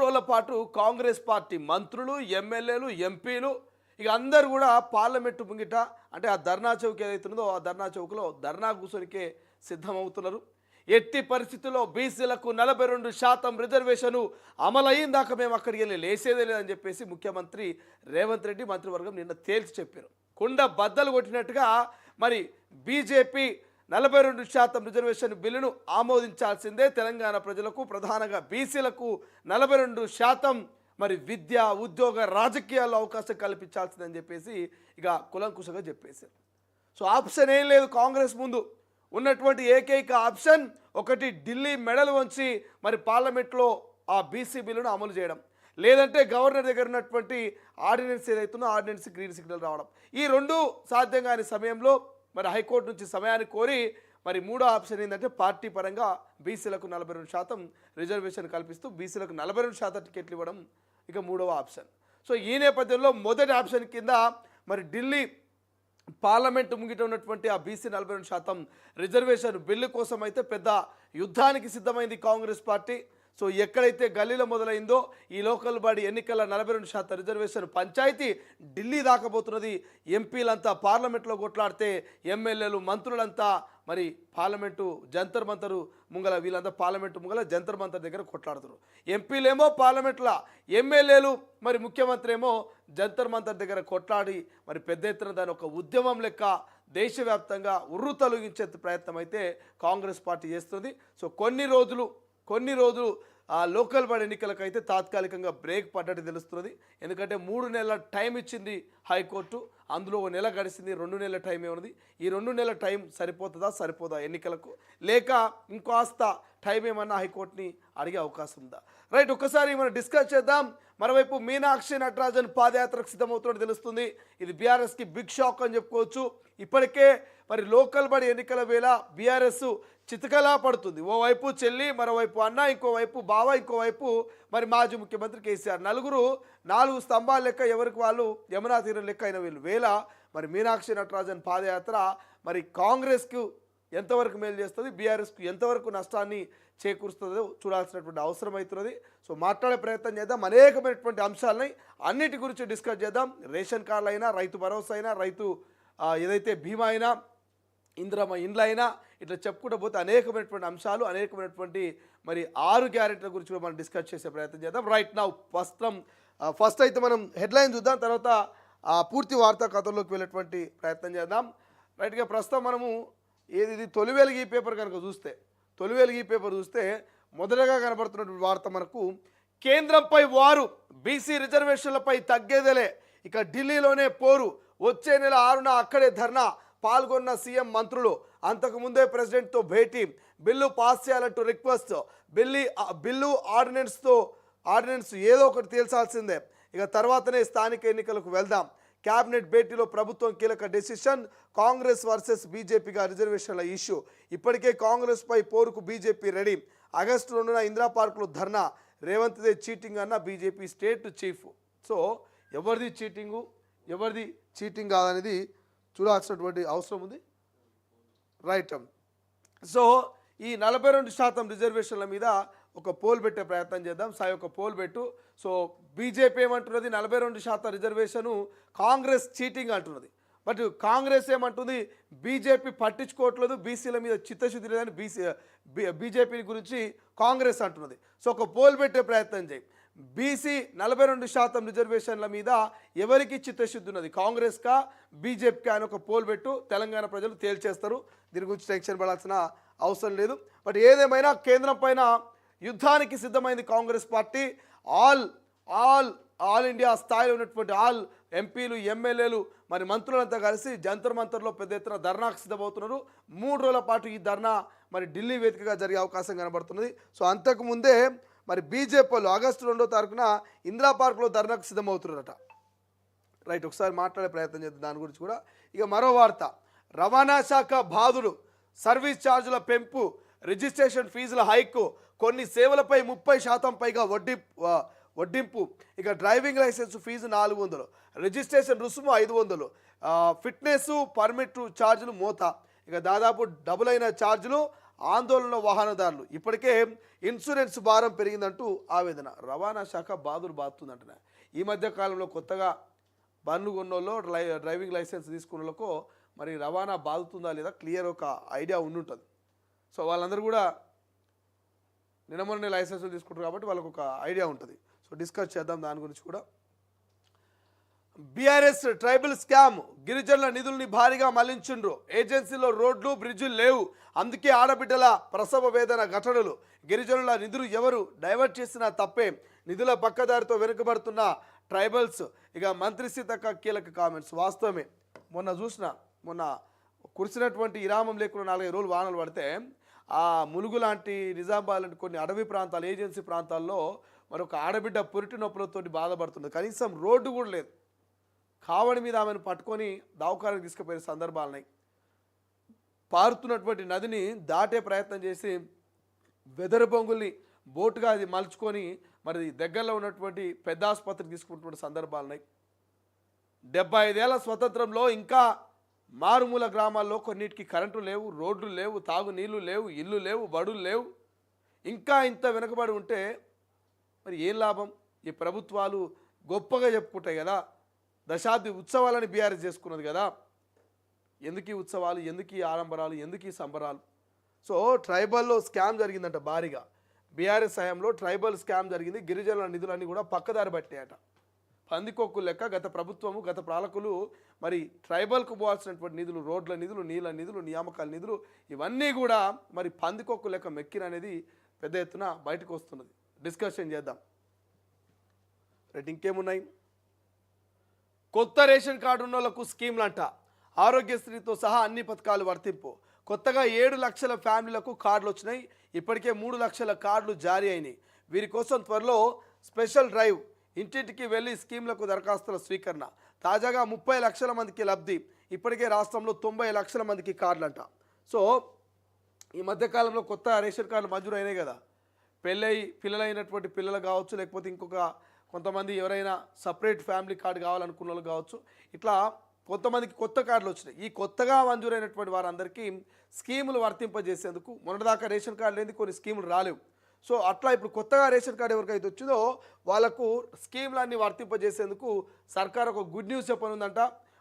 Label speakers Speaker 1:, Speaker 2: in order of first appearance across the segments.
Speaker 1: రోజుల పాటు కాంగ్రెస్ పార్టీ మంత్రులు, ఎమ్మెల్యేలు, ఎంపీలు ఇక అందరూ కూడా పార్లమెంటు ముంగిట అంటే ఆ ధర్నా చౌక్ ఏదైతుందో ఆ ధర్నా చౌక్లో ధర్నా కూర్చొనికే సిద్ధమవుతున్నారు. ఎట్టి పరిస్థితుల్లో బీసీలకు 42% రిజర్వేషన్ అమలయ్యిందాక మేము అక్కడికి వెళ్ళి లేసేదే లేదని చెప్పేసి ముఖ్యమంత్రి రేవంత్ రెడ్డి మంత్రివర్గం నిన్న తేల్చి చెప్పారు. కుండ బద్దలు కొట్టినట్టుగా మరి బీజేపీ 42% రిజర్వేషన్ బిల్లును ఆమోదించాల్సిందే, తెలంగాణ ప్రజలకు ప్రధానంగా బీసీలకు 42% మరి విద్య, ఉద్యోగ, రాజకీయాల్లో అవకాశం కల్పించాల్సిందని చెప్పేసి ఇక కులంకుశగా చెప్పేశారు. సో ఆప్షన్ ఏం లేదు. కాంగ్రెస్ ముందు ఉన్నటువంటి ఏకైక ఆప్షన్ ఒకటి ఢిల్లీ మెడలు వంచి మరి పార్లమెంట్లో ఆ బీసీ బిల్లును అమలు చేయడం, లేదంటే గవర్నర్ దగ్గర ఉన్నటువంటి ఆర్డినెన్స్ ఏదైతుందో ఆర్డినెన్స్ గ్రీన్ సిగ్నల్ రావడం. ఈ రెండు సాధ్యం కాని సమయంలో మరి హైకోర్టు నుంచి సమయాన్ని కోరి మరి మూడో ఆప్షన్ ఏంటంటే పార్టీ పరంగా బీసీలకు 42% రిజర్వేషన్ కల్పిస్తూ బీసీలకు 42% టికెట్లు ఇవ్వడం ఇక మూడవ ఆప్షన్. సో ఈ నేపథ్యంలో మొదటి ఆప్షన్ కింద మరి ఢిల్లీ పార్లమెంటు ముంగిట ఉన్నటువంటి ఆ బీసీ 42% రిజర్వేషన్ బిల్లు కోసం అయితే పెద్ద యుద్ధానికి సిద్ధమైంది కాంగ్రెస్ పార్టీ. సో ఎక్కడైతే గల్లీలో మొదలైందో ఈ లోకల్ బాడీ ఎన్నికల 42% రిజర్వేషన్ పంచాయతీ ఢిల్లీ దాకపోతున్నది. ఎంపీలంతా పార్లమెంట్లో కొట్లాడితే ఎమ్మెల్యేలు, మంత్రులంతా మరి పార్లమెంటు జంతర్ మంతరు ముంగల వీళ్ళంతా పార్లమెంటు ముంగల జంతర్ మంతర్ దగ్గర కొట్లాడుతున్నారు. ఎంపీలేమో పార్లమెంట్లో, ఎమ్మెల్యేలు మరి ముఖ్యమంత్రి ఏమో జంతర్ మంతర్ దగ్గర కొట్లాడి మరి పెద్ద ఎత్తున దాని ఒక ఉద్యమం లెక్క దేశవ్యాప్తంగా ఉర్రు తొలగించే ప్రయత్నం అయితే కాంగ్రెస్ పార్టీ చేస్తుంది. సో కొన్ని రోజులు ఆ లోకల్ బాడీ ఎన్నికలకైతే తాత్కాలికంగా బ్రేక్ పడ్డట్టు తెలుస్తున్నది. ఎందుకంటే 3 నెలల టైం ఇచ్చింది హైకోర్టు, అందులో 1 నెల గడిచింది, 2 నెలల టైం ఏమన్నది. ఈ 2 నెలల టైం సరిపోదా ఎన్నికలకు, లేక ఇంకాస్త టైం ఏమన్నా హైకోర్టుని అడిగే అవకాశం ఉందా? రైట్, ఒక్కసారి మనం డిస్కస్ చేద్దాం. మరోవైపు మీనాక్షి నటరాజన్ పాదయాత్రకు సిద్ధమవుతున్నట్టు తెలుస్తుంది. ఇది బీఆర్ఎస్కి బిగ్ షాక్ అని చెప్పుకోవచ్చు. ఇప్పటికే మరి లోకల్ బాడీ ఎన్నికల వేళ బీఆర్ఎస్ చితకలా పడుతుంది. ఓవైపు చెల్లి, మరోవైపు అన్న, ఇంకోవైపు బావ, ఇంకోవైపు మరి మాజీ ముఖ్యమంత్రి కేసీఆర్. 4 స్తంభాల లెక్క ఎవరికి వాళ్ళు యమునా తీరం లెక్క అయిన వీళ్ళు వేళ మరి మీనాక్షి నటరాజన్ పాదయాత్ర మరి కాంగ్రెస్కు ఎంతవరకు మేలు చేస్తుంది, బీఆర్ఎస్కు ఎంతవరకు నష్టాన్ని చేకూరుస్తుందో చూడాల్సినటువంటి అవసరం అవుతున్నది. సో మాట్లాడే ప్రయత్నం చేద్దాం. అనేకమైనటువంటి అంశాలని అన్నిటి గురించి డిస్కస్ చేద్దాం. రేషన్ కార్డులు అయినా, రైతు భరోసా అయినా, రైతు ఏదైతే బీమా అయినా, ఇందిరమ్మ ఇండ్లు అయినా, ఇట్లా చెప్పుకుంటూ పోతే అనేకమైనటువంటి అంశాలు, అనేకమైనటువంటి మరి 6 గ్యారెంటీల గురించి కూడా మనం డిస్కస్ చేసే ప్రయత్నం చేద్దాం. రైట్ నౌ ఫస్ట్ అయితే మనం హెడ్లైన్ చూద్దాం, తర్వాత పూర్తి వార్తా కథల్లోకి వెళ్ళేటువంటి ప్రయత్నం చేద్దాం. రైట్గా ప్రస్తుతం మనము ఇది తొలి వెలుగు ఈ పేపర్ కనుక చూస్తే, తొలి వెలుగు ఈ పేపర్ చూస్తే మొదటగా కనబడుతున్నటువంటి వార్త మనకు కేంద్రంపై వారు, బీసీ రిజర్వేషన్లపై తగ్గేదేలే, ఇక ఢిల్లీలోనే పోరు, వచ్చే నెల 6న అక్కడే ధర్నా, పాల్గొన్న సీఎం మంత్రులు, అంతకుముందే ప్రెసిడెంట్తో భేటీ, బిల్లు పాస్ చేయాలంటూ రిక్వెస్ట్, బిల్లు ఆర్డినెన్స్ ఏదో ఒకటి తేల్చాల్సిందే, ఇక తర్వాతనే స్థానిక ఎన్నికలకు వెళ్దాం, క్యాబినెట్ భేటీలో ప్రభుత్వం కీలక డెసిషన్, కాంగ్రెస్ వర్సెస్ బీజేపీగా రిజర్వేషన్ల ఇష్యూ, ఇప్పటికే కాంగ్రెస్పై పోరుకు బీజేపీ రెడీ, ఆగస్టు 2న ఇందిరా పార్కులో ధర్నా, రేవంత్దే చీటింగ్ అన్న బీజేపీ స్టేట్ చీఫ్. సో ఎవరిది చీటింగ్ కాదనేది చూడాల్సినటువంటి అవసరం ఉంది. రైట్, సో ఈ 42% రిజర్వేషన్ల మీద ఒక పోల్ పెట్టే ప్రయత్నం చేద్దాం. సాయి ఒక పోల్ పెట్టు. సో బీజేపీ ఏమంటున్నది, 42% రిజర్వేషను కాంగ్రెస్ చీటింగ్ అంటున్నది. బట్ కాంగ్రెస్ ఏమంటుంది, బీజేపీ పట్టించుకోవట్లేదు, బీసీల మీద చిత్తశుద్ధి లేదని బీజేపీ గురించి కాంగ్రెస్ అంటున్నది. సో ఒక పోల్ పెట్టే ప్రయత్నం చేయి. బీసీ 42% రిజర్వేషన్ల మీద ఎవరికి చిత్తశుద్ధి ఉన్నది, కాంగ్రెస్కా బీజేపీకా అని ఒక పోల్ పెట్టు. తెలంగాణ ప్రజలు తేల్చేస్తారు, దీని గురించి టెన్షన్ పడాల్సిన అవసరం లేదు. బట్ ఏదేమైనా కేంద్రం పైన యుద్ధానికి సిద్ధమైంది కాంగ్రెస్ పార్టీ. ఆల్ ఇండియా స్థాయిలో ఉన్నటువంటి ఆల్ ఎంపీలు, ఎమ్మెల్యేలు మరి మంత్రులంతా కలిసి జంతర్ మంతర్లో పెద్ద ఎత్తున ధర్నాకు సిద్ధమవుతున్నారు. 3 రోజుల పాటు ఈ ధర్నా మరి ఢిల్లీ వేదికగా జరిగే అవకాశం కనబడుతున్నది. సో అంతకుముందే మరి బీజేపీ వాళ్ళు ఆగస్టు 2వ తారీఖున ఇందిరా పార్కులో ధర్నాకు సిద్ధమవుతున్నారట. రైట్, ఒకసారి మాట్లాడే ప్రయత్నం చేద్దాం దాని గురించి కూడా. ఇక మరో వార్త, రవాణా శాఖ బాధుడు, సర్వీస్ ఛార్జీల పెంపు, రిజిస్ట్రేషన్ ఫీజుల హైకు, కొన్ని సేవలపై 30% పైగా వడ్డింపు, ఇక డ్రైవింగ్ లైసెన్స్ ఫీజు 400, రిజిస్ట్రేషన్ రుసుము 500, ఫిట్నెస్ పర్మిట్ ఛార్జీలు మోత, ఇక దాదాపు డబుల్ అయిన ఛార్జీలు, ఆందోళన వాహనదారులు. ఇప్పటికే ఇన్సూరెన్స్ భారం పెరిగిందంటూ ఆవేదన. రవాణా శాఖ బాదులు బాదుతుందంటున్నా. ఈ మధ్య కాలంలో కొత్తగా బండ్లు కొన్నోళ్ళు డ్రైవింగ్ లైసెన్స్ తీసుకున్నోళ్ళకో మరి రవాణా బాదుతుందా లేదా క్లియర్ ఒక ఐడియా ఉండుంటుంది. సో వాళ్ళందరూ కూడా నిన్న లైసెన్సులు తీసుకుంటారు కాబట్టి వాళ్ళకు ఒక ఐడియా ఉంటుంది. సో డిస్కస్ చేద్దాం దాని గురించి కూడా. బీఆర్ఎస్ ట్రైబల్ స్కామ్, గిరిజనుల నిధుల్ని భారీగా మళ్లించిండ్రు. ఏజెన్సీలో రోడ్లు బ్రిడ్జిలు లేవు, అందుకే ఆడబిడ్డల ప్రసవ వేదన ఘటనలు. గిరిజనుల నిధులు ఎవరు డైవర్ట్ చేసినా తప్పే, నిధుల పక్కదారితో వెనుకబడుతున్న ట్రైబల్స్. ఇక మంత్రి సీతక్క కీలక కామెంట్స్. వాస్తవమే, మొన్న కురిసినటువంటి విరామం లేకుండా 4-5 రోజులు వానలు పడితే ఆ ములుగు లాంటి నిజామాబాద్ లాంటి కొన్ని అడవి ప్రాంతాలు, ఏజెన్సీ ప్రాంతాల్లో మరొక ఆడబిడ్డ పురిటి నొప్పులతో బాధపడుతుంది. కనీసం రోడ్డు కూడా లేదు. కావడి మీద ఆమెను పట్టుకొని దవాఖానకు తీసుకుపోయే సందర్భాలున్నాయి. పారుతున్నటువంటి నదిని దాటే ప్రయత్నం చేసి వెదరు బొంగుల్ని బోటుగా అది మలుచుకొని మరి దగ్గరలో ఉన్నటువంటి పెద్ద ఆసుపత్రికి తీసుకుంటున్న సందర్భాలున్నాయి. 75 ఏళ్ల స్వతంత్రంలో ఇంకా మారుమూల గ్రామాల్లో కొన్నిటికి కరెంటు లేవు, రోడ్లు లేవు, తాగునీళ్ళు లేవు, ఇల్లు లేవు, బడులు లేవు. ఇంకా ఇంత వెనుకబడి ఉంటే మరి ఏం లాభం? ఈ ప్రభుత్వాలు గొప్పగా చెప్పుకుంటాయి కదా, దశాబ్ది ఉత్సవాలని బీఆర్ఎస్ చేసుకున్నది కదా. ఎందుకు ఈ ఉత్సవాలు, ఎందుకు ఈ ఆడంబరాలు, ఎందుకు ఈ సంబరాలు? సో ట్రైబల్లో స్కామ్ జరిగిందంట భారీగా. బీఆర్ఎస్ హయాంలో ట్రైబల్ స్కామ్ జరిగింది. గిరిజనుల నిధులన్నీ కూడా పక్కదారి పట్టాయట. పందికొక్కు లెక్క గత ప్రభుత్వము, గత పాలకులు మరి ట్రైబల్కు పోవాల్సినటువంటి నిధులు, రోడ్ల నిధులు, నీళ్ళ నిధులు, నియామకాల నిధులు ఇవన్నీ కూడా మరి పందికొక్కు లెక్క మెక్కిన అనేది పెద్ద ఎత్తున బయటకు వస్తున్నది. డిస్కషన్ చేద్దాం. రైట్, ఇంకేమున్నాయి? కొత్త రేషన్ కార్డు ఉన్న వాళ్ళకు స్కీమ్లంట. ఆరోగ్యశ్రీతో సహా అన్ని పథకాలు వర్తింపు. కొత్తగా 7 లక్షల ఫ్యామిలీలకు కార్డులు వచ్చినాయి. ఇప్పటికే 3 లక్షల కార్డులు జారీ అయినాయి. వీరి కోసం త్వరలో స్పెషల్ డ్రైవ్, ఇంటింటికి వెళ్ళి స్కీమ్లకు దరఖాస్తుల స్వీకరణ. తాజాగా 30 లక్షల మందికి లబ్ధి. ఇప్పటికే రాష్ట్రంలో 90 లక్షల మందికి కార్డులంట. సో ఈ మధ్యకాలంలో కొత్త రేషన్ కార్డులు మంజూరు అయినాయి కదా. పిల్లలైనటువంటి పిల్లలు కావచ్చు, లేకపోతే కొంతమంది ఎవరైనా సపరేట్ ఫ్యామిలీ కార్డు కావాలనుకున్న వాళ్ళు కావచ్చు, ఇట్లా కొంతమందికి కొత్త కార్డులు వచ్చినాయి. ఈ కొత్తగా మంజూరైనటువంటి వారందరికీ స్కీములు వర్తింపజేసేందుకు మొన్నటిదాకా రేషన్ కార్డు లేని కొన్ని స్కీములు రాలేవు. సో అట్లా ఇప్పుడు కొత్తగా రేషన్ కార్డు ఎవరికైతే వచ్చిందో వాళ్ళకు స్కీములన్నీ వర్తింపజేసేందుకు సర్కార్ ఒక గుడ్ న్యూస్ చెప్పనుందంట.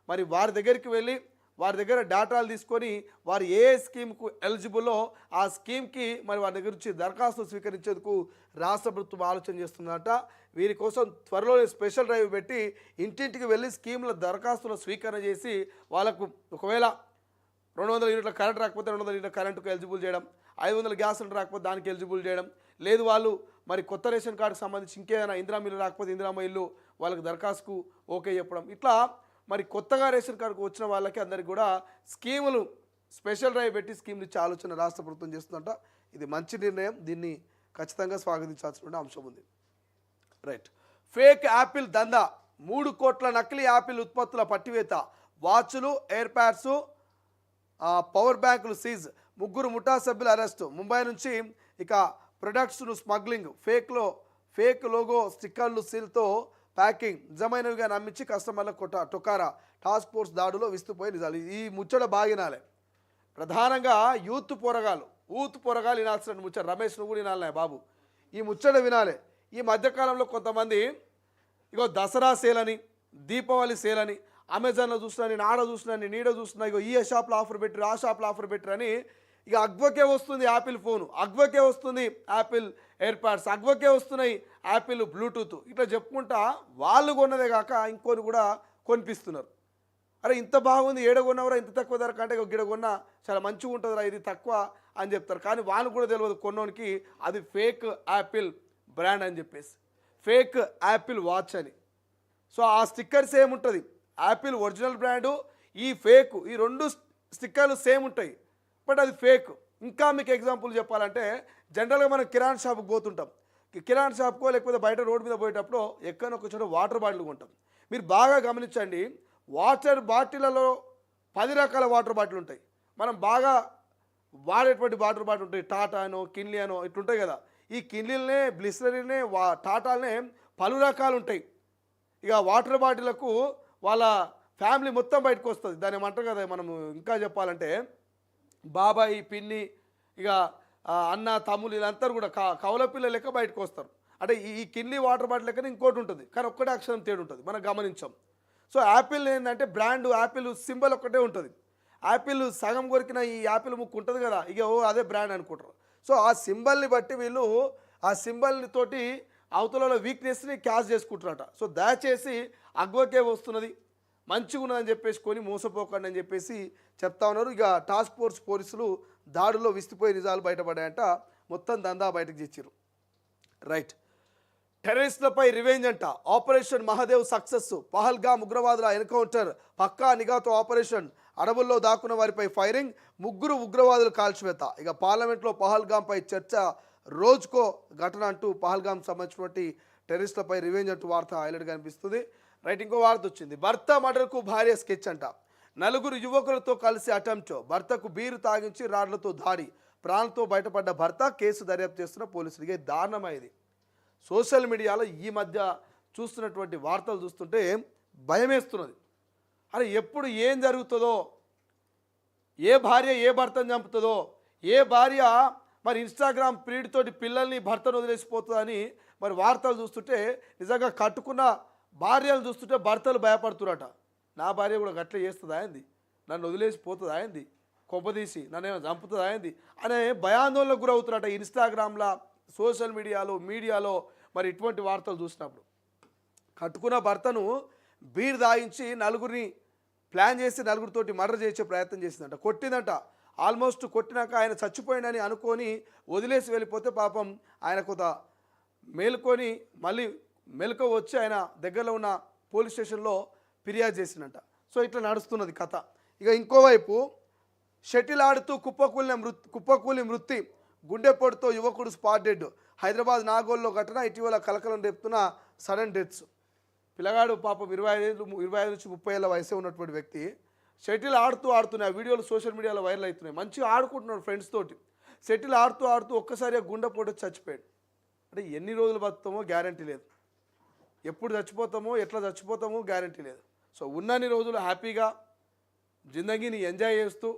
Speaker 1: మరి వారి దగ్గరికి వెళ్ళి వారి దగ్గర డేటాలు తీసుకొని వారు ఏ స్కీమ్కు ఎలిజిబుల్లో ఆ స్కీమ్కి మరి వారి దగ్గర నుంచి దరఖాస్తులు స్వీకరించేందుకు రాష్ట్ర ప్రభుత్వం ఆలోచన చేస్తుందట. వీరి కోసం త్వరలోనే స్పెషల్ డ్రైవ్ పెట్టి ఇంటింటికి వెళ్ళి స్కీముల దరఖాస్తుల స్వీకరణ చేసి వాళ్ళకు ఒకవేళ 200 యూనిట్ల కరెంట్ రాకపోతే 200 యూనిట్ల కరెంటుకు ఎలిజిబుల్ చేయడం, 500 గ్యాస్ సిలిండర్ రాకపోతే దానికి ఎలిజిబుల్ చేయడం, లేదు వాళ్ళు మరి కొత్త రేషన్ కార్డుకు సంబంధించి ఇంకేదైనా ఇందిరా ఇల్లు రాకపోతే ఇందిరా ఇల్లు వాళ్ళకి దరఖాస్తుకు ఓకే చెప్పడం. ఇట్లా మరి కొత్తగా రేషన్ కార్డుకు వచ్చిన వాళ్ళకి అందరికీ కూడా స్కీములు స్పెషల్ డ్రైవ్ పెట్టి స్కీములు ఇచ్చే ఆలోచన రాష్ట్ర ప్రభుత్వం చేస్తుందంట. ఇది మంచి నిర్ణయం, దీన్ని ఖచ్చితంగా స్వాగతించాల్సిన అంశం ఉంది. రైట్, ఫేక్ యాపిల్ దందా. 3 కోట్ల నకిలీ యాపిల్ ఉత్పత్తుల పట్టివేత. వాచ్లు, ఎయిర్ ప్యాడ్స్, పవర్ బ్యాంకులు సీజ్. 3 ముఠా సభ్యుల అరెస్టు. ముంబై నుంచి ఇక ప్రొడక్ట్స్ను స్మగ్లింగ్. ఫేక్ లోగో స్టిక్కర్లు సీల్తో ప్యాకింగ్. నిజమైనవిగా నమ్మించి కస్టమర్ల టొకారా. టాస్క్ ఫోర్స్ దాడులో విస్తుపోయి నిజాలు. ఈ ముచ్చట బాగినాలే. ప్రధానంగా యూత్ పొరగాలు వినాల్సిన ముచ్చట. రమేష్ నువ్వు కూడా వినాలే బాబు, ఈ ముచ్చట వినాలే. ఈ మధ్యకాలంలో కొంతమంది దసరా సేల్ అని, దీపావళి సేల్ అని, అమెజాన్లో చూసినా, నేను ఆడ చూసినా, నేను నీడ చూసినా, ఈ షాప్లో ఆఫర్ పెట్టరు, ఆ షాప్లో ఆఫర్ పెట్టరు అని అగ్వకే వస్తుంది యాపిల్ ఫోను, అగ్వకే వస్తుంది యాపిల్ ఎయిర్ ప్యాడ్స్, అగ్వకే వస్తున్నాయి యాపిల్ బ్లూటూత్. ఇట్లా చెప్పుకుంటా వాళ్ళు కొన్నదే కాక ఇంకొని కూడా కొనిపిస్తున్నారు. అరే ఇంత బాగుంది, ఏడ కొన్నవరా ఇంత తక్కువ ధర కంటే గిడ కొన్నా చాలా మంచిగా ఉంటుందిరా, ఇది తక్కువ అని చెప్తారు. కానీ వాళ్ళు కూడా తెలియదు కొన్నోనికి అది ఫేక్ యాపిల్ బ్రాండ్ అని చెప్పేసి, ఫేక్ యాపిల్ వాచ్ అని. సో ఆ స్టిక్కర్ సేమ్ ఉంటుంది, యాపిల్ ఒరిజినల్ బ్రాండు, ఈ ఫేక్, ఈ 2 స్టిక్కర్లు సేమ్ ఉంటాయి, బట్ అది ఫేక్. ఇంకా మీకు ఎగ్జాంపుల్ చెప్పాలంటే, జనరల్గా మనం కిరాణా షాప్కి పోతుంటాం, కిరాణా షాప్కో లేకపోతే బయట రోడ్డు మీద పోయేటప్పుడు ఎక్కడొక చోట వాటర్ బాటిల్ కొంటాం. మీరు బాగా గమనించండి, వాటర్ బాటిళ్లలో 10 రకాల వాటర్ బాటిల్ ఉంటాయి. మనం బాగా వాడేటువంటి వాటర్ బాటిల్ ఉంటాయి, టాటానో కిన్లీ అనో ఇట్లుంటాయి కదా. ఈ కిన్లీలనే, బ్లిస్లరీనే, టాటాలనే పలు రకాలు ఉంటాయి. ఇక వాటర్ బాటిళ్లకు వాళ్ళ ఫ్యామిలీ మొత్తం బయటకు వస్తుంది. దాన్ని ఏమంటారు కదా, మనము ఇంకా చెప్పాలంటే బాబాయి, పిన్ని, ఇక అన్న తమ్ముళ్ళు వీళ్ళందరూ కూడా కవల పిల్ల లెక్క బయటకు వస్తారు. అంటే ఈ కిన్లీ వాటర్ బాటిల్ లెక్కనే ఇంకోటి ఉంటుంది, కానీ ఒక్కటే అక్షరం తేడా ఉంటుంది, మనం గమనించాం. సో యాపిల్ ఏంటంటే బ్రాండ్ యాపిల్ సింబల్ ఒక్కటే ఉంటుంది. యాపిల్ సగం కొరికిన ఈ యాపిల్ ముక్కు ఉంటుంది కదా, ఇక అదే బ్రాండ్ అనుకుంటారు. సో ఆ సింబల్ని బట్టి వీళ్ళు ఆ సింబల్ని తోటి అవతల వీక్నెస్ని క్యాచ్ చేసుకుంటారట. సో దయచేసి అగ్వకే వస్తున్నది, మంచిగా ఉన్నదని చెప్పేసి కొని మోసపోకండి అని చెప్పేసి చెప్తా ఉన్నారు. ఇక టాస్క్ ఫోర్స్ పోలీసులు దాడుల్లో విస్తుపోయి నిజాలు బయటపడాయంట, మొత్తం దందా బయటకు తెచ్చారు. రైట్, టెర్రరిస్టులపై రివెంజ్ అంట, ఆపరేషన్ మహాదేవ్ సక్సెస్, పహల్గామ్ ఉగ్రవాదుల ఎన్కౌంటర్, పక్కా నిఘాతో ఆపరేషన్, అడవుల్లో దాక్కున్న వారిపై ఫైరింగ్, 3 ఉగ్రవాదులు కాల్చివేత. ఇక పార్లమెంట్లో పహల్గామ్పై చర్చ, రోజుకో ఘటన అంటూ పహల్గామ్ సంబంధించినటువంటి టెర్రరిస్టులపై రివెంజ్ అంటూ వార్త హైలైట్గా కనిపిస్తుంది. రైట్, ఇంకో వార్త వచ్చింది, భర్త మర్డర్కు భార్య స్కెచ్ అంట, 4 యువకులతో కలిసి అటెంప్ట్, భర్తకు బీరు తాగించి రాడ్లతో దాడి, ప్రాణంతో బయటపడ్డ భర్త, కేసు దర్యాప్తు చేస్తున్న పోలీసులకి. దారుణమైంది. సోషల్ మీడియాలో ఈ మధ్య చూస్తున్నటువంటి వార్తలు చూస్తుంటే భయమేస్తున్నది. అరే ఎప్పుడు ఏం జరుగుతుందో, ఏ భార్య ఏ భర్తను చంపుతుందో, ఏ భార్య మరి ఇన్స్టాగ్రామ్ ఫీడ్ తోటి పిల్లల్ని భర్తను వదిలేసిపోతుందని మరి వార్తలు చూస్తుంటే నిజంగా కట్టుకున్న భార్యలు చూస్తుంటే భర్తలు భయపడుతురట. నా భార్య కూడా గట్ల చేస్తుందా అయింది, నన్ను వదిలేసిపోతుందా అయింది, కొంపదీసి నన్ను ఏమైనా చంపుతుందా అయింది అనే భయాందోళనకు గురవుతున్నట. ఇన్స్టాగ్రామ్లో సోషల్ మీడియాలో మరి ఇటువంటి వార్తలు చూసినప్పుడు కట్టుకున్న భర్తను బీర్ దాయించి 4గురిని ప్లాన్ చేసి 4గురితోటి మర్డర్ చేసే ప్రయత్నం చేసిందంట, కొట్టిందంట. ఆల్మోస్ట్ కొట్టినాక ఆయన చచ్చిపోయిందని అనుకొని వదిలేసి వెళ్ళిపోతే పాపం ఆయన కొంత మేలుకొని మళ్ళీ మెలకు వచ్చి ఆయన దగ్గరలో ఉన్న పోలీస్ స్టేషన్లో ఫిర్యాదు చేసిందంట. సో ఇట్లా నడుస్తున్నది కథ. ఇక ఇంకోవైపు షటిల్ ఆడుతూ కుప్పకూలి మృతి, గుండెపోటుతో యువకుడు స్పాట్ డెడ్, హైదరాబాద్ నాగోల్లో ఘటన, ఇటీవల కలకలం రేపుతున్న సడన్ డెత్స్. పిల్లగాడు పాపం 25 నుంచి 30 ఏళ్ళ వయసే ఉన్నటువంటి వ్యక్తి షటిల్ ఆడుతున్నాయి. ఆ వీడియోలు సోషల్ మీడియాలో వైరల్ అవుతున్నాయి. మంచిగా ఆడుకుంటున్నాడు ఫ్రెండ్స్ తోటి. షటిల్ ఆడుతూ ఒక్కసారిగా గుండెపోటు చచ్చిపోయాడు. అంటే ఎన్ని రోజులు బతుకుతామో గ్యారంటీ లేదు, ఎప్పుడు చచ్చిపోతామో ఎట్లా చచ్చిపోతామో గ్యారంటీ లేదు. సో ఉన్నన్ని రోజులు హ్యాపీగా జిందగీని ఎంజాయ్ చేస్తూ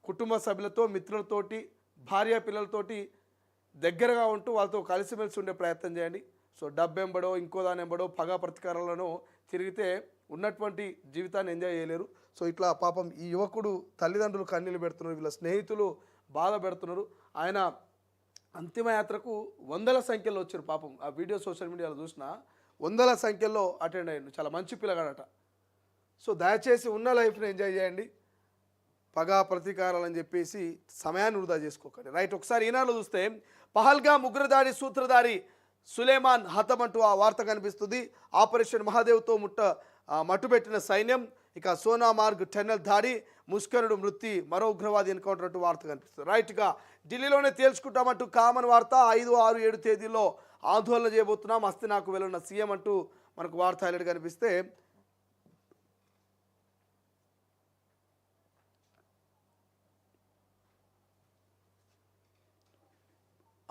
Speaker 1: కుటుంబ సభ్యులతో, మిత్రులతోటి, భార్య పిల్లలతోటి దగ్గరగా ఉంటూ వాళ్ళతో కలిసిమెలిసి ఉండే ప్రయత్నం చేయండి. సో డబ్బెంబడో ఇంకో దాని ఎంబడో పగా ప్రతీకారాలను తిరిగితే ఉన్నటువంటి జీవితాన్ని ఎంజాయ్ చేయలేరు. సో ఇట్లా పాపం ఈ యువకుడు తల్లిదండ్రులు కన్నీళ్ళు పెడుతున్నారు, వీళ్ళ స్నేహితులు బాధ పెడుతున్నారు. ఆయన అంతిమయాత్రకు 100ల సంఖ్యలో వచ్చారు పాపం. ఆ వీడియో సోషల్ మీడియాలో చూసినా 100ల సంఖ్యలో అటెండ్ అయ్యాడు. చాలా మంచి పిల్లగాడట. సో దయచేసి ఉన్న లైఫ్ని ఎంజాయ్ చేయండి, పగా ప్రతీకారాలని చెప్పేసి సమయాన్ని వృధా చేసుకోకండి. రైట్, ఒకసారి ఈనాడులో చూస్తే పహల్గామ్ ఉగ్రదాడి సూత్రధారి సులేమాన్ హతమంటూ ఆ వార్త కనిపిస్తుంది. ఆపరేషన్ మహాదేవ్తో మట్టుబెట్టిన సైన్యం. ఇక సోనామార్గ్ టన్నెల్ దాడి, ముష్కరుడు మృతి, మరో ఉగ్రవాది ఎన్కౌంటర్ అంటూ వార్త కనిపిస్తుంది. రైట్గా ఢిల్లీలోనే తేల్చుకుంటామంటూ కామన్ వార్త. 5, 6, 7 తేదీల్లో ఆందోళన చేయబోతున్నాం, అస్తి నాకు వెళ్ళున్న సీఎం అంటూ మనకు వార్త హైలైట్ కనిపిస్తే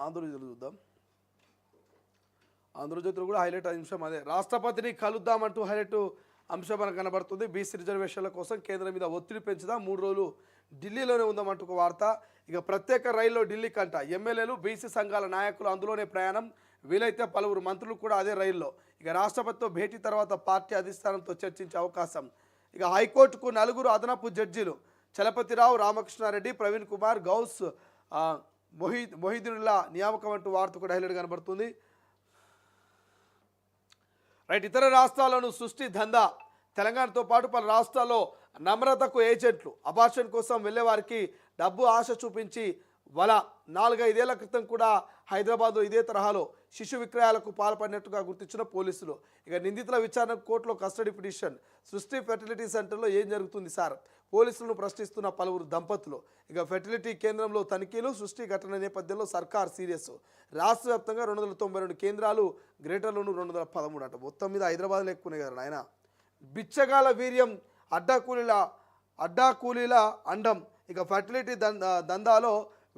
Speaker 1: ఆంధ్రజ్యోతిలో చూద్దాం. ఆంధ్రజ్యోతిలో కూడా హైలైట్ అంశం అదే, రాష్ట్రపతిని కలుద్దామంటూ హైలైట్ అంశం మనకు కనబడుతుంది. బీసీ రిజర్వేషన్ల కోసం కేంద్రం మీద ఒత్తిడి పెంచుదాం, 3 రోజులు ఢిల్లీలోనే ఉందామంటూ ఒక వార్త. ఇక ప్రత్యేక రైల్లో ఢిల్లీ కంట, ఎమ్మెల్యేలు బీసీ సంఘాల నాయకులు అందులోనే ప్రయాణం, వీలైతే పలువురు మంత్రులు కూడా అదే రైల్లో. ఇక రాష్ట్రపతితో భేటీ తర్వాత పార్టీ అధిష్టానంతో చర్చించే అవకాశం. ఇక హైకోర్టుకు 4 అదనపు జడ్జీలు, చలపతిరావు, రామకృష్ణారెడ్డి, ప్రవీణ్ కుమార్, గౌస్, మొహిదుల్లా నియామకం అంటూ వార్త కూడా హైలైట్ కనబడుతుంది. రైట్, ఇతర రాష్ట్రాల్లోనూ సృష్టి దందా, తెలంగాణతో పాటు పలు రాష్ట్రాల్లో నమ్రతకు ఏజెంట్లు, అబార్షన్ కోసం వెళ్ళే వారికి డబ్బు ఆశ చూపించి వల. 4-5 ఏళ్ల క్రితం కూడా హైదరాబాద్లో ఇదే తరహాలో శిశు విక్రయాలకు పాల్పడినట్టుగా గుర్తించిన పోలీసులు. ఇక నిందితుల విచారణకు కోర్టులో కస్టడీ పిటిషన్. సృష్టి ఫెర్టిలిటీ సెంటర్లో ఏం జరుగుతుంది సార్, పోలీసులను ప్రశ్నిస్తున్న పలువురు దంపతులు. ఇక ఫెర్టిలిటీ కేంద్రంలో తనిఖీలు, సృష్టి ఘటన నేపథ్యంలో సర్కార్ సీరియస్. రాష్ట్ర వ్యాప్తంగా 292 కేంద్రాలు, గ్రేటర్లోను 213 అంట. మొత్తం మీద హైదరాబాద్లో ఎక్కువనే కదా ఆయన. బిచ్చగాల వీర్యం, అడ్డాకూలీల అండం. ఇక ఫెర్టిలిటీ దందాలో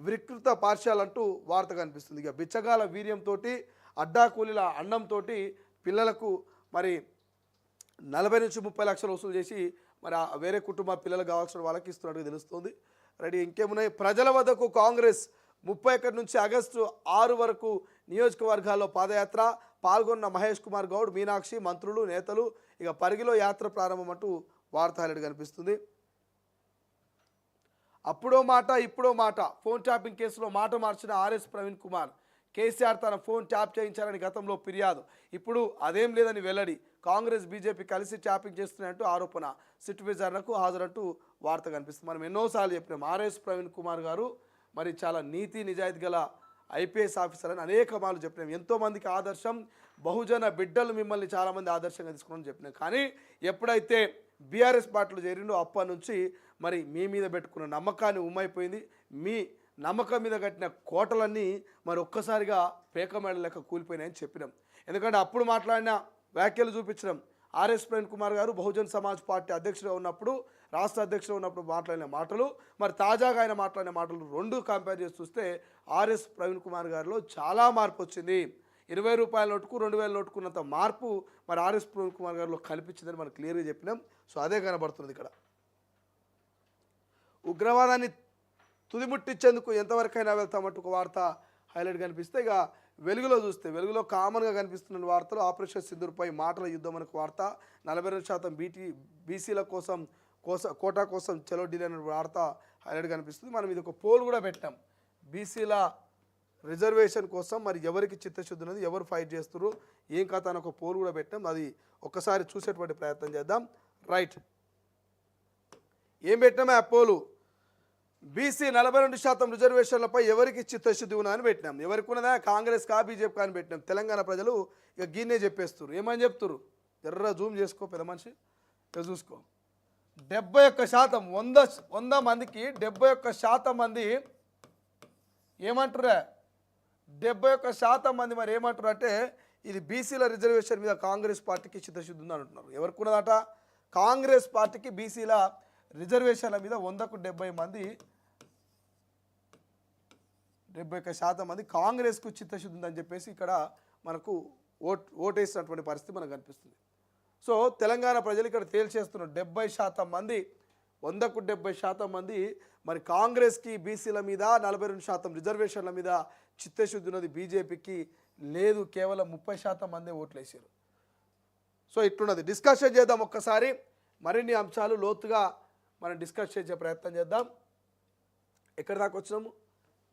Speaker 1: వికృత పార్శ్యాలంటూ వార్త కనిపిస్తుంది. ఇక బిచ్చగాల వీర్యంతో, అడ్డాకూలీల అండంతో పిల్లలకు మరి 40 నుంచి 30 లక్షలు వసూలు చేసి మరి వేరే కుటుంబ పిల్లలు కావాల్సిన వాళ్ళకి ఇస్తున్నట్టుగా తెలుస్తుంది. రెడీ ఇంకేమున్నాయి? ప్రజల వద్దకు కాంగ్రెస్ 31 నుంచి ఆగస్టు 6 వరకు నియోజకవర్గాల్లో పాదయాత్ర, పాల్గొన్న మహేష్ కుమార్ గౌడ్, మీనాక్షి, మంత్రులు, నేతలు. ఇక పరిగిలో యాత్ర ప్రారంభం అంటూ వార్త హైలైట్ కనిపిస్తుంది. అప్పుడో మాట ఇప్పుడో మాట, ఫోన్ ట్యాపింగ్ కేసులో మాట మార్చిన ఆర్ఎస్ ప్రవీణ్ కుమార్. కేసీఆర్ తన ఫోన్ ట్యాప్ చేయించారని గతంలో ఫిర్యాదు, ఇప్పుడు అదేం లేదని వెల్లడి. కాంగ్రెస్ బీజేపీ కలిసి ట్యాపింగ్ చేస్తున్నాయంటూ ఆరోపణ. సిట్ విచారణకు హాజరంటూ వార్త కనిపిస్తుంది. మనం ఎన్నోసార్లు చెప్పినాం ఆర్ఎస్ ప్రవీణ్ కుమార్ గారు మరి చాలా నీతి నిజాయితీ గల ఐపీఎస్ ఆఫీసర్ అని అనేక మార్లు చెప్పినాం. ఎంతోమందికి ఆదర్శం, బహుజన బిడ్డలు మిమ్మల్ని చాలామంది ఆదర్శంగా తీసుకున్నామని చెప్పినాం. కానీ ఎప్పుడైతే బీఆర్ఎస్ పార్టీలో చేరిండో అప్పటి నుంచి మరి మీ మీద పెట్టుకున్న నమ్మకాన్ని ఉమ్మైపోయింది. మీ నమ్మకం మీద కట్టిన కోటలన్నీ మరి ఒక్కసారిగా పేకమేడ లెక్క కూలిపోయినాయని చెప్పినాం. ఎందుకంటే అప్పుడు మాట్లాడిన వ్యాఖ్యలు చూపించడం. ఆర్ఎస్ ప్రవీణ్ కుమార్ గారు బహుజన్ సమాజ్ పార్టీ అధ్యక్షుడు ఉన్నప్పుడు, రాష్ట్ర అధ్యక్షుడు ఉన్నప్పుడు మాట్లాడిన మాటలు, మరి తాజాగా ఆయన మాట్లాడిన మాటలు రెండు కంపేర్ చేసి చూస్తే ఆర్ఎస్ ప్రవీణ్ కుమార్ గారిలో చాలా మార్పు వచ్చింది. 20 రూపాయల నోటుకు 2000 నోటుకున్నంత మార్పు మరి ఆర్ఎస్ ప్రవీణ్ కుమార్ గారిలో కల్పించిందని మనం క్లియర్గా చెప్పినాం. సో అదే కనబడుతున్నది ఇక్కడ. ఉగ్రవాదాన్ని తుదిముట్టించేందుకు ఎంతవరకైనా వెళ్తామంటూ ఒక వార్త హైలైట్ కనిపిస్తే, ఇక వెలుగులో చూస్తే వెలుగులో కామన్గా కనిపిస్తున్న వార్తలు ఆపరేషన్ సింధూర్పై మాటల యుద్ధం అనే వార్త. 42% బీసీల కోసం కోటా కోసం చలో ఢిల్లీ అనే వార్త హైలైట్ కనిపిస్తుంది. మనం ఇది ఒక పోల్ కూడా పెట్టాం. బీసీల రిజర్వేషన్ కోసం మరి ఎవరికి చిత్తశుద్ధి ఉన్నది, ఎవరు ఫైట్ చేస్తున్నారు, ఏం కథ అని ఒక పోల్ కూడా పెట్టాం. అది ఒక్కసారి చూసేటువంటి ప్రయత్నం చేద్దాం. రైట్, ఏం పెట్టామే ఆ పోలు? బీసీ 42% రిజర్వేషన్లపై ఎవరికి చిత్తశుద్ధి ఉన్నా అని పెట్టినాం. ఎవరికి ఉన్నదా? కాంగ్రెస్ కా బీజేపీ కానీ పెట్టినాం. తెలంగాణ ప్రజలు ఇక గిన్నే చెప్పేస్తారు. ఏమని చెప్తారు? ఎర్ర జూమ్ చేసుకో పెద్ద మనిషి, ఇక చూసుకో. 71% 100 మందికి 71% మంది ఏమంటారా? 71% మంది మరి ఏమంటారు అంటే ఇది బీసీల రిజర్వేషన్ మీద కాంగ్రెస్ పార్టీకి చిత్తశుద్ధి ఉందని అంటున్నారు. ఎవరికి ఉన్నదట? కాంగ్రెస్ పార్టీకి బీసీల రిజర్వేషన్ల మీద 100కు 70 మంది, 71% మంది కాంగ్రెస్కు చిత్తశుద్ధి ఉందని చెప్పేసి ఇక్కడ మనకు ఓటేసినటువంటి పరిస్థితి మనకు కనిపిస్తుంది. సో తెలంగాణ ప్రజలు ఇక్కడ తేల్చేస్తున్నారు. 70% మంది, 100కు 70% మంది మరి కాంగ్రెస్కి బీసీల మీద 42% రిజర్వేషన్ల మీద చిత్తశుద్ధి ఉన్నది. బీజేపీకి లేదు, కేవలం 30% మందే ఓట్లు వేసారు. సో ఇట్లున్నది. డిస్కషన్ చేద్దాం ఒక్కసారి. మరిన్ని అంశాలు లోతుగా మనం డిస్కస్ చేసే ప్రయత్నం చేద్దాం. ఎక్కడి దాకా వచ్చినాము?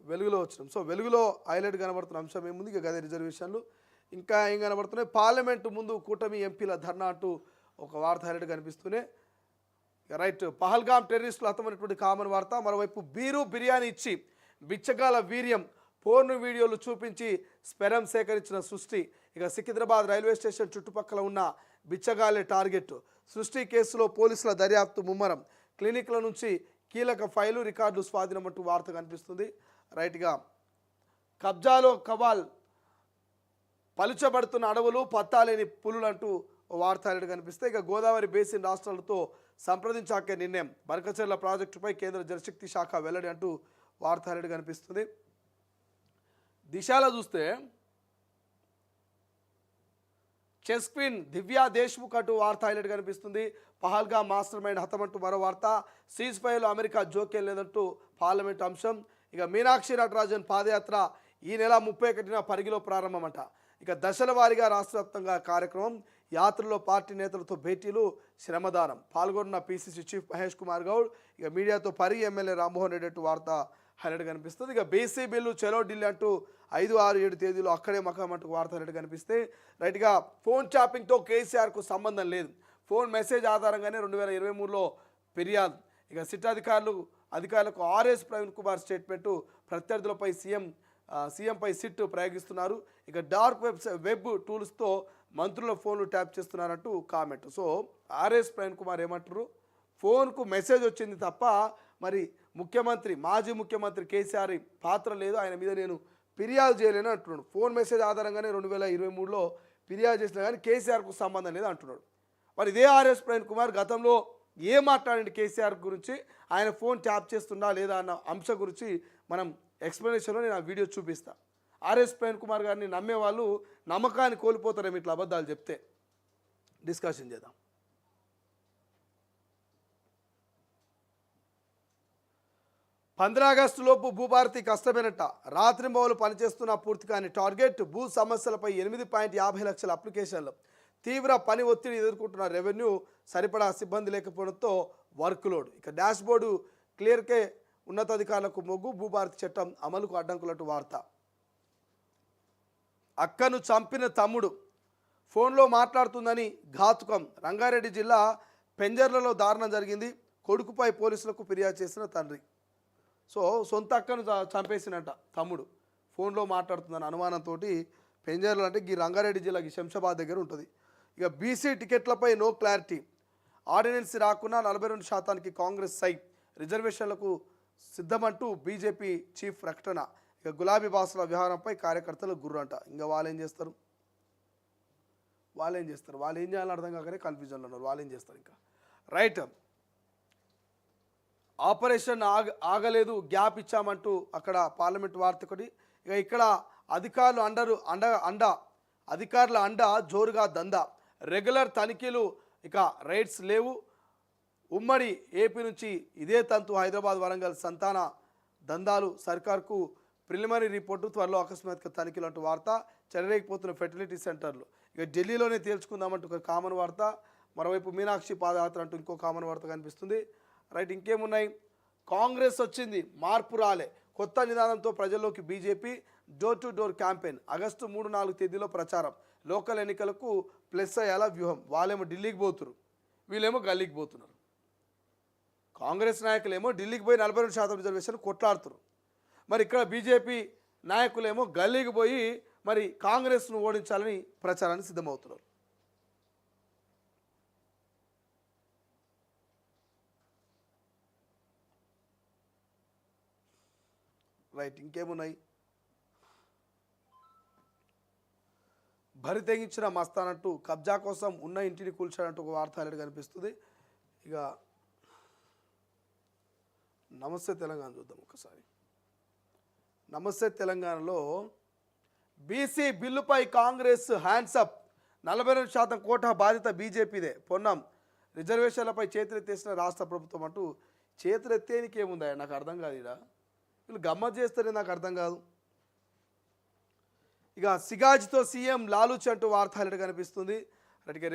Speaker 1: వెలుగులో వచ్చినాం. సో వెలుగులో హైలైట్ కనబడుతున్న అంశం ఏముంది? ఇక గదే రిజర్వేషన్లు. ఇంకా ఏం కనబడుతున్నాయి? పార్లమెంటు ముందు కూటమి ఎంపీల ధర్నా అంటూ ఒక వార్త హైలైట్ కనిపిస్తూనే రైట్. పహల్గామ్ టెర్రరిస్టులు హతమైనటువంటి కామన్ వార్త. మరోవైపు బిర్యానీ ఇచ్చి బిచ్చగాల వీర్యం, పోర్న్ వీడియోలు చూపించి స్పెరం సేకరించిన సృష్టి. ఇక సికింద్రాబాద్ రైల్వే స్టేషన్ చుట్టుపక్కల ఉన్న బిచ్చగాలే టార్గెట్. సృష్టి కేసులో పోలీసుల దర్యాప్తు ముమ్మరం. క్లినిక్ల నుంచి కీలక ఫైలు, రికార్డులు స్వాధీనం అంటూ వార్త కనిపిస్తుంది. రైట్గా కబ్జాలో కవాల్, పలుచబడుతున్న అడవులు, పత్తాలేని పులులు అంటూ వార్త హైలైట్ కనిపిస్తే, ఇక గోదావరి బేసిన్ రాష్ట్రాలతో సంప్రదించాకే నిర్ణయం. బరకచెర్ల ప్రాజెక్టుపై కేంద్ర జలశక్తి శాఖ వెల్లడి అంటూ వార్త హైలైట్ కనిపిస్తుంది. దిశలో చూస్తే చెస్ క్వీన్ దివ్యా దేశ్ముఖ్ అంటూ వార్త హైలైట్ కనిపిస్తుంది. పహల్గా మాస్టర్ మైండ్ హతమంటూ మరో వార్త. సీజ్ ఫైర్లో అమెరికా జోక్యం లేదంటూ పార్లమెంట్ అంశం. ఇక మీనాక్షి నటరాజన్ పాదయాత్ర ఈ నెల 31న పరిగిలో ప్రారంభమంట. ఇక దశల వారీగా రాష్ట్ర వ్యాప్తంగా కార్యక్రమం. యాత్రలో పార్టీ నేతలతో భేటీలు, శ్రమదానం. పాల్గొన్న పీసీసీ చీఫ్ మహేష్ కుమార్ గౌడ్. ఇక మీడియాతో పరిగి ఎమ్మెల్యే రామ్మోహన్ రెడ్డి అంటూ వార్త హైలైట్ కనిపిస్తుంది. ఇక బీసీ బిల్లు చలో ఢిల్లీ అంటూ 5, 6, 7 తేదీలు అక్కడే మకాం అంటూ వార్త హైలైట్ కనిపిస్తే, రైట్గా ఫోన్ ట్యాపింగ్తో కేసీఆర్కు సంబంధం లేదు. ఫోన్ మెసేజ్ ఆధారంగానే 2023లో ఫిర్యాదు. ఇక సిట్ అధికారులకు ఆర్ఎస్ ప్రవీణ్ కుమార్ స్టేట్మెంటు. ప్రత్యర్థులపై సీఎంపై సిట్ ప్రయోగిస్తున్నారు. ఇక డార్క్ వెబ్ టూల్స్తో మంత్రుల ఫోన్లు ట్యాప్ చేస్తున్నారంటూ comment. So RS Praveen Kumar ఏమంటారు? ఫోన్కు మెసేజ్ వచ్చింది తప్ప మరి మాజీ ముఖ్యమంత్రి కేసీఆర్ పాత్ర లేదు, ఆయన మీద నేను ఫిర్యాదు చేయలేను అంటున్నాడు. ఫోన్ మెసేజ్ ఆధారంగానే 2023లో ఫిర్యాదు చేసినా కానీ కేసీఆర్కు సంబంధం లేదు అంటున్నాడు. మరి ఇదే ఆర్ఎస్ ప్రవీణ్ కుమార్ గతంలో ఏం మాట్లాడండి కేసీఆర్ గురించి, ఆయన ఫోన్ ట్యాప్ చేస్తుందా లేదా అన్న అంశం గురించి మనం ఎక్స్ప్లెనేషన్లో నేను ఆ వీడియో చూపిస్తాను. ఆర్ఎస్ ప్రవీణ్ కుమార్ గారిని నమ్మే వాళ్ళు నమ్మకాన్ని కోల్పోతారేమో ఇట్లా అబద్ధాలు చెప్తే. డిస్కషన్ చేద్దాం. ఆగస్టులోపు భూభారతి కష్టమేనట. రాత్రింబవలు పనిచేస్తున్న పూర్తి కాని టార్గెట్. భూ సమస్యలపై 8.50 లక్షల అప్లికేషన్లు. తీవ్ర పని ఒత్తిడి ఎదుర్కొంటున్న రెవెన్యూ. సరిపడా సిబ్బంది లేకపోవడంతో వర్క్ లోడ్. ఇక డాష్ బోర్డు క్లియర్కే ఉన్నతాధికారులకు మొగ్గు. భూభారతి చట్టం అమలుకు అడ్డంకులటు వార్త. అక్కను చంపిన తమ్ముడు ఫోన్లో మాట్లాడుతుందని ఘాతుకం. రంగారెడ్డి జిల్లా పెంజర్లలో దారుణం జరిగింది. కొడుకుపై పోలీసులకు ఫిర్యాదు చేసిన తండ్రి. సో సొంత అక్కను చంపేసినట్ట తమ్ముడు ఫోన్లో మాట్లాడుతుందని అనుమానంతో. పెంజర్లు అంటే ఈ రంగారెడ్డి జిల్లాకి శంషాబాద్ దగ్గర ఉంటుంది. ఇక బీసీ టికెట్లపై నో క్లారిటీ. ఆర్డినెన్స్ రాకున్నా 42% కాంగ్రెస్ సై. రిజర్వేషన్లకు సిద్ధమంటూ బీజేపీ చీఫ్ ప్రకటన. ఇక గులాబీ బాసుల వ్యవహారంపై కార్యకర్తలు గుర్రంట. ఇంకా వాళ్ళు ఏం చేస్తారు? వాళ్ళు ఏం చేయాలని అర్థం కాకనే కన్ఫ్యూజన్లో ఉన్నారు. వాళ్ళు ఏం చేస్తారు? ఇంకా రైట్. ఆపరేషన్ ఆగలేదు, గ్యాప్ ఇచ్చామంటూ అక్కడ పార్లమెంట్ వార్త ఒకటి. ఇక ఇక్కడ అధికారుల అండ జోరుగా దందా. రెగ్యులర్ తనిఖీలు, ఇక రైడ్స్ లేవు. ఉమ్మడి ఏపీ నుంచి ఇదే తంతు. హైదరాబాద్ వరంగల్ సంతాన దందాలు. సర్కార్కు ప్రిలిమినరీ రిపోర్టు. త్వరలో అకస్మాత్తుగా తనిఖీలు అంటూ వార్త. చెలరేగిపోతున్న ఫెర్టిలిటీ సెంటర్లు. ఇక ఢిల్లీలోనే తేల్చుకుందామంటూ ఒక కామన్ వార్త. మరోవైపు మీనాక్షి పాదయాత్ర అంటూ ఇంకో కామన్ వార్త కనిపిస్తుంది. రైట్. ఇంకేమున్నాయి? కాంగ్రెస్ వచ్చింది, మార్పు రాలే. కొత్త నిదానంతో ప్రజల్లోకి BJP. Door to door campaign. August 3-4 తేదీలో ప్రచారం. లోకల్ ఎన్నికలకు ప్లస్ అయ్యేలా వ్యూహం. వాళ్ళేమో ఢిల్లీకి పోతున్నారు, వీళ్ళేమో గల్లీకి పోతున్నారు. కాంగ్రెస్ నాయకులేమో ఢిల్లీకి పోయి 42% రిజర్వేషన్ కొట్లాడుతున్నారు. మరి ఇక్కడ బీజేపీ నాయకులేమో గల్లీకి పోయి మరి కాంగ్రెస్ను ఓడించాలని ప్రచారానికి సిద్ధమవుతున్నారు. రైట్. ఇంకేమున్నాయి? బరి తెగించిన మస్తానంటూ కబ్జా కోసం ఉన్న ఇంటిని కూల్చాడంటూ ఒక వార్త అనేది కనిపిస్తుంది. ఇక నమస్తే తెలంగాణ చూద్దాం ఒకసారి. నమస్తే తెలంగాణలో బీసీ బిల్లుపై కాంగ్రెస్ హ్యాండ్సప్. 42% కోటా బాధ్యత బీజేపీదే. పొన్నం. రిజర్వేషన్లపై చేతులెత్తేసిన రాష్ట్ర ప్రభుత్వం అంటూ. చేతులెత్తేనికి ఏముందా? నాకు అర్థం కాదు. ఇలా వీళ్ళు గమ్మత్ చేస్తారే, నాకు అర్థం కాదు. ఇక సిగాజ్తో సీఎం లాలూచి అంటూ వార్త హైలైట్ కనిపిస్తుంది. అటుకే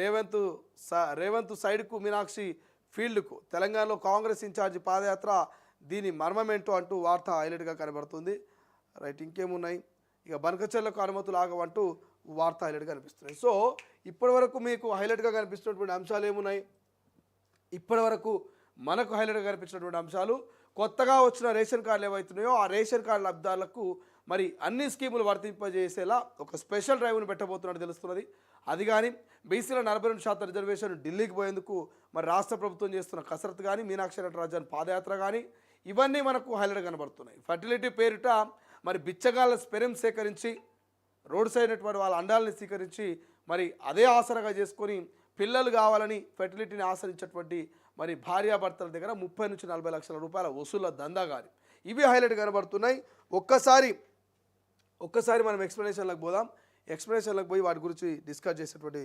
Speaker 1: రేవంత్ సైడ్కు, మీనాక్షి ఫీల్డ్కు. తెలంగాణలో కాంగ్రెస్ ఇన్ఛార్జి పాదయాత్ర. దీని మర్మమేంటో అంటూ వార్త హైలైట్గా కనబడుతుంది. రైట్. ఇంకేమున్నాయి? ఇక బనకచెర్లకు అనుమతులు ఆగవంటూ వార్త హైలైట్గా కనిపిస్తున్నాయి. సో ఇప్పటివరకు మీకు హైలైట్గా కనిపిస్తున్నటువంటి అంశాలు ఏమున్నాయి? ఇప్పటివరకు మనకు హైలైట్గా కనిపించినటువంటి అంశాలు. కొత్తగా వచ్చిన రేషన్ కార్డులు ఏవైతున్నాయో ఆ రేషన్ కార్డు లబ్ధిదారులకు మరి అన్ని స్కీములు వర్తింపజేసేలా ఒక స్పెషల్ డ్రైవ్ను పెట్టబోతున్నట్టు తెలుస్తున్నది. అది కానీ బీసీల 42% రిజర్వేషన్ ఢిల్లీకి పోయేందుకు మరి రాష్ట్ర ప్రభుత్వం చేస్తున్న కసరత్తు కానీ, మీనాక్షి నటరాజన్ పాదయాత్ర కానీ, ఇవన్నీ మనకు హైలైట్ కనబడుతున్నాయి. ఫర్టిలిటీ పేరిట మరి బిచ్చగాళ్ళ స్పెరం సేకరించి రోడ్ సైడ్ అయినటువంటి వాళ్ళ అండాలని స్వీకరించి మరి అదే ఆసరాగా చేసుకొని పిల్లలు కావాలని ఫెర్టిలిటీని ఆశ్రయించేటువంటి మరి భార్యాభర్తల దగ్గర 30-40 లక్షల రూపాయల వసూళ్ల దందా కానీ ఇవి హైలైట్ కనబడుతున్నాయి. ఒక్కసారి మనం ఎక్స్ప్లెనేషన్లకు పోదాం. ఎక్స్ప్లెనేషన్లకు పోయి వాటి గురించి డిస్కస్ చేసేటువంటి